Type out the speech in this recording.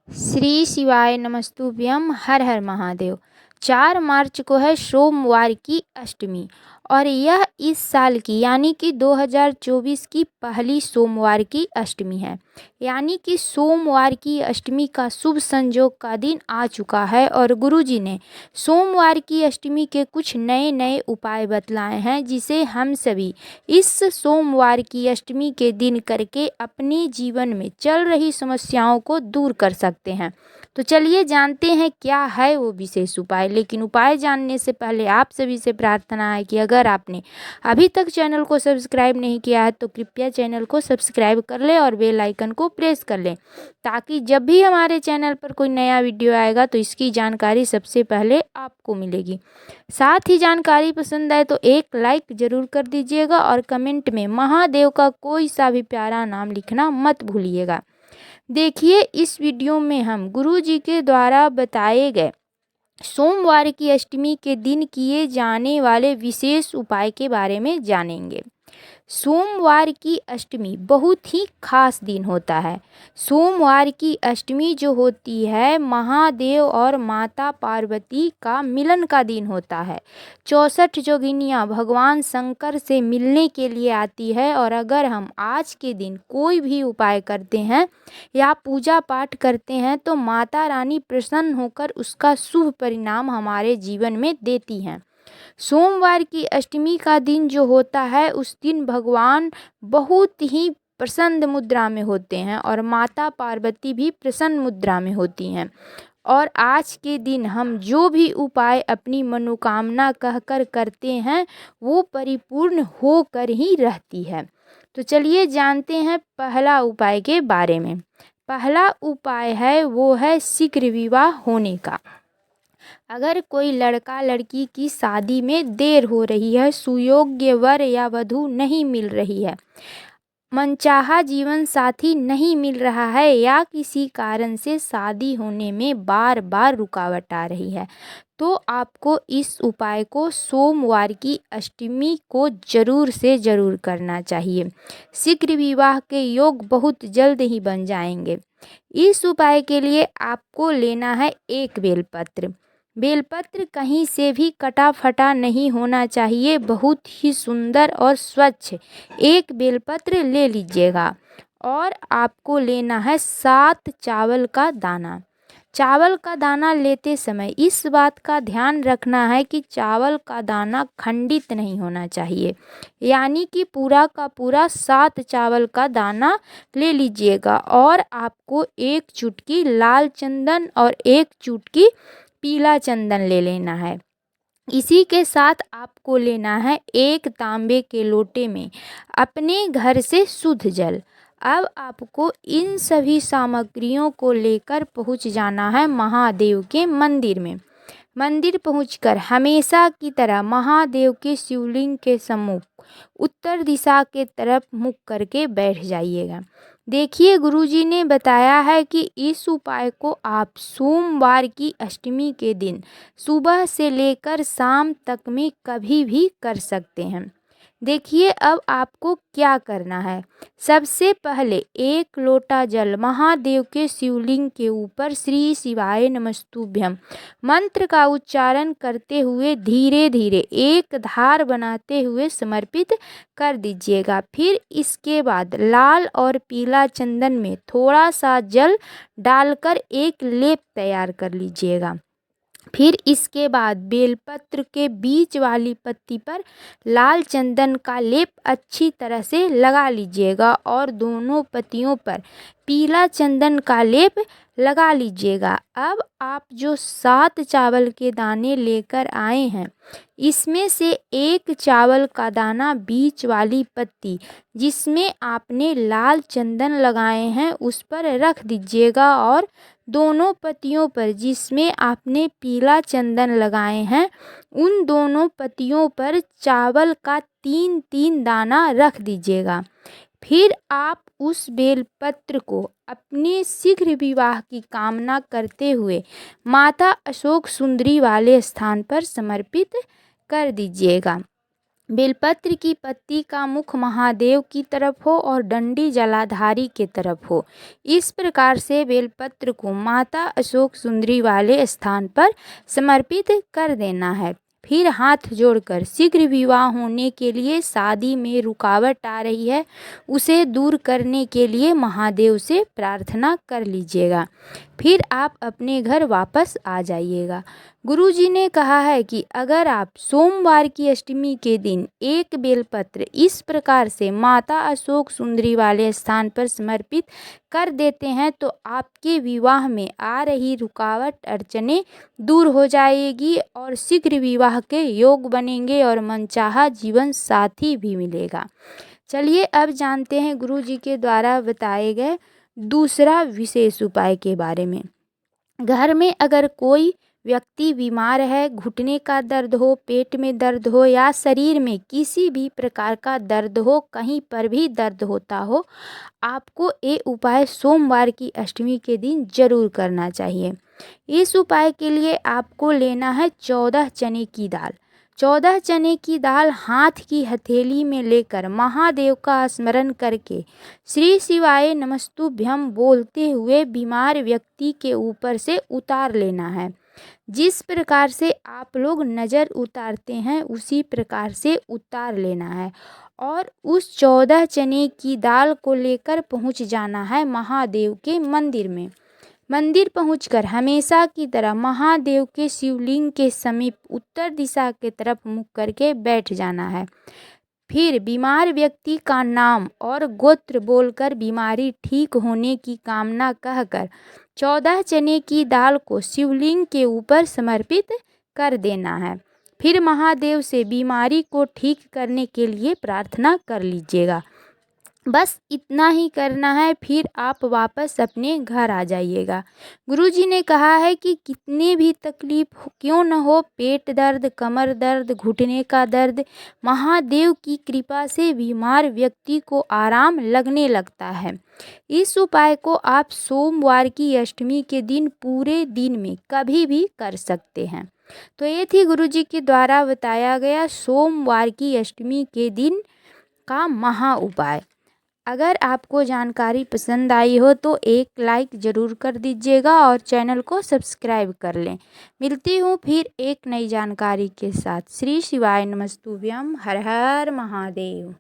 श्री शिवाय नमस्तुभ्यम। हर हर महादेव। 4 मार्च को है सोमवार की अष्टमी और यह इस साल की यानी कि 2024 की पहली सोमवार की अष्टमी है। यानी कि सोमवार की अष्टमी का शुभ संयोग का दिन आ चुका है और गुरुजी ने सोमवार की अष्टमी के कुछ नए नए उपाय बतलाए हैं, जिसे हम सभी इस सोमवार की अष्टमी के दिन करके अपने जीवन में चल रही समस्याओं को दूर कर सकते हैं। तो चलिए जानते हैं क्या है वो विशेष उपाय। लेकिन उपाय जानने से पहले आप सभी से प्रार्थना है कि अगर आपने अभी तक चैनल को सब्सक्राइब नहीं किया है तो कृपया चैनल को सब्सक्राइब कर ले और बेल आइकन को प्रेस कर लें, ताकि जब भी हमारे चैनल पर कोई नया वीडियो आएगा तो इसकी जानकारी सबसे पहले आपको मिलेगी। साथ ही जानकारी पसंद आए तो एक लाइक ज़रूर कर दीजिएगा और कमेंट में महादेव का कोई सा भी प्यारा नाम लिखना मत भूलिएगा। देखिए, इस वीडियो में हम गुरुजी के द्वारा बताए गए सोमवार की अष्टमी के दिन किए जाने वाले विशेष उपाय के बारे में जानेंगे। सोमवार की अष्टमी बहुत ही खास दिन होता है। सोमवार की अष्टमी जो होती है महादेव और माता पार्वती का मिलन का दिन होता है। 64 जोगिनियाँ भगवान शंकर से मिलने के लिए आती है और अगर हम आज के दिन कोई भी उपाय करते हैं या पूजा पाठ करते हैं तो माता रानी प्रसन्न होकर उसका शुभ परिणाम हमारे जीवन में देती हैं। सोमवार की अष्टमी का दिन जो होता है उस दिन भगवान बहुत ही प्रसन्न मुद्रा में होते हैं और माता पार्वती भी प्रसन्न मुद्रा में होती हैं। और आज के दिन हम जो भी उपाय अपनी मनोकामना कहकर करते हैं वो परिपूर्ण होकर ही रहती है। तो चलिए जानते हैं पहला उपाय के बारे में। पहला उपाय है वो है शीघ्र विवाह होने का। अगर कोई लड़का लड़की की शादी में देर हो रही है, सुयोग्य वर या वधू नहीं मिल रही है, मनचाहा जीवन साथी नहीं मिल रहा है या किसी कारण से शादी होने में बार बार रुकावट आ रही है, तो आपको इस उपाय को सोमवार की अष्टमी को जरूर से जरूर करना चाहिए। शीघ्र विवाह के योग बहुत जल्द ही बन जाएंगे। इस उपाय के लिए आपको लेना है एक बेलपत्र। बेलपत्र कहीं से भी कटा फटा नहीं होना चाहिए, बहुत ही सुंदर और स्वच्छ एक बेलपत्र ले लीजिएगा। और आपको लेना है 7 चावल का दाना। चावल का दाना लेते समय इस बात का ध्यान रखना है कि चावल का दाना खंडित नहीं होना चाहिए, यानी कि पूरा का पूरा 7 चावल का दाना ले लीजिएगा। और आपको एक चुटकी लाल चंदन और एक चुटकी पीला चंदन ले लेना है। इसी के साथ आपको लेना है एक तांबे के लोटे में अपने घर से शुद्ध जल। अब आपको इन सभी सामग्रियों को लेकर पहुंच जाना है महादेव के मंदिर में। मंदिर पहुंचकर हमेशा की तरह महादेव के शिवलिंग के सम्मुख उत्तर दिशा के तरफ मुख करके बैठ जाइएगा। देखिए, गुरुजी ने बताया है कि इस उपाय को आप सोमवार की अष्टमी के दिन सुबह से लेकर शाम तक में कभी भी कर सकते हैं। देखिए, अब आपको क्या करना है। सबसे पहले एक लोटा जल महादेव के शिवलिंग के ऊपर श्री शिवाय नमस्तुभ्यम मंत्र का उच्चारण करते हुए धीरे धीरे एक धार बनाते हुए समर्पित कर दीजिएगा। फिर इसके बाद लाल और पीला चंदन में थोड़ा सा जल डालकर एक लेप तैयार कर लीजिएगा। फिर इसके बाद बेलपत्र के बीच वाली पत्ती पर लाल चंदन का लेप अच्छी तरह से लगा लीजिएगा और दोनों पत्तियों पर पीला चंदन का लेप लगा लीजिएगा। अब आप जो 7 चावल के दाने लेकर आए हैं, इसमें से एक चावल का दाना बीच वाली पत्ती जिसमें आपने लाल चंदन लगाए हैं उस पर रख दीजिएगा और दोनों पत्तियों पर जिसमें आपने पीला चंदन लगाए हैं उन दोनों पत्तियों पर चावल का 3-3 दाना रख दीजिएगा। फिर आप उस बेलपत्र को अपने शीघ्र विवाह की कामना करते हुए माता अशोक सुंदरी वाले स्थान पर समर्पित कर दीजिएगा। बेलपत्र की पत्ती का मुख महादेव की तरफ हो और डंडी जलाधारी के तरफ हो। इस प्रकार से बेलपत्र को माता अशोक सुंदरी वाले स्थान पर समर्पित कर देना है। फिर हाथ जोड़कर शीघ्र विवाह होने के लिए, शादी में रुकावट आ रही है उसे दूर करने के लिए महादेव से प्रार्थना कर लीजिएगा। फिर आप अपने घर वापस आ जाइएगा। गुरुजी ने कहा है कि अगर आप सोमवार की अष्टमी के दिन एक बेलपत्र इस प्रकार से माता अशोक सुंदरी वाले स्थान पर समर्पित कर देते हैं तो आपके विवाह में आ रही रुकावट अड़चनें दूर हो जाएगी और शीघ्र विवाह के योग बनेंगे और मनचाहा जीवन साथी भी मिलेगा। चलिए अब जानते हैं गुरुजी के द्वारा बताए गए दूसरा विशेष उपाय के बारे में। घर में अगर कोई व्यक्ति बीमार है, घुटने का दर्द हो, पेट में दर्द हो या शरीर में किसी भी प्रकार का दर्द हो, कहीं पर भी दर्द होता हो, आपको ये उपाय सोमवार की अष्टमी के दिन जरूर करना चाहिए। इस उपाय के लिए आपको लेना है 14 चने की दाल। 14 चने की दाल हाथ की हथेली में लेकर महादेव का स्मरण करके श्री शिवाय नमस्तुभ्यम बोलते हुए बीमार व्यक्ति के ऊपर से उतार लेना है। जिस प्रकार से आप लोग नज़र उतारते हैं उसी प्रकार से उतार लेना है और उस 14 चने की दाल को लेकर पहुंच जाना है महादेव के मंदिर में। मंदिर पहुंचकर हमेशा की तरह महादेव के शिवलिंग के समीप उत्तर दिशा के तरफ मुख करके बैठ जाना है। फिर बीमार व्यक्ति का नाम और गोत्र बोलकर बीमारी ठीक होने की कामना कहकर 14 चने की दाल को शिवलिंग के ऊपर समर्पित कर देना है। फिर महादेव से बीमारी को ठीक करने के लिए प्रार्थना कर लीजिएगा। बस इतना ही करना है, फिर आप वापस अपने घर आ जाइएगा। गुरुजी ने कहा है कि कितने भी तकलीफ क्यों न हो, पेट दर्द, कमर दर्द, घुटने का दर्द, महादेव की कृपा से बीमार व्यक्ति को आराम लगने लगता है। इस उपाय को आप सोमवार की अष्टमी के दिन पूरे दिन में कभी भी कर सकते हैं। तो ये थी गुरुजी के द्वारा बताया गया सोमवार की अष्टमी के दिन का महा उपाय। अगर आपको जानकारी पसंद आई हो तो एक लाइक ज़रूर कर दीजिएगा और चैनल को सब्सक्राइब कर लें। मिलती हूँ फिर एक नई जानकारी के साथ। श्री शिवाय नमस्तुभ्यम। हर हर महादेव।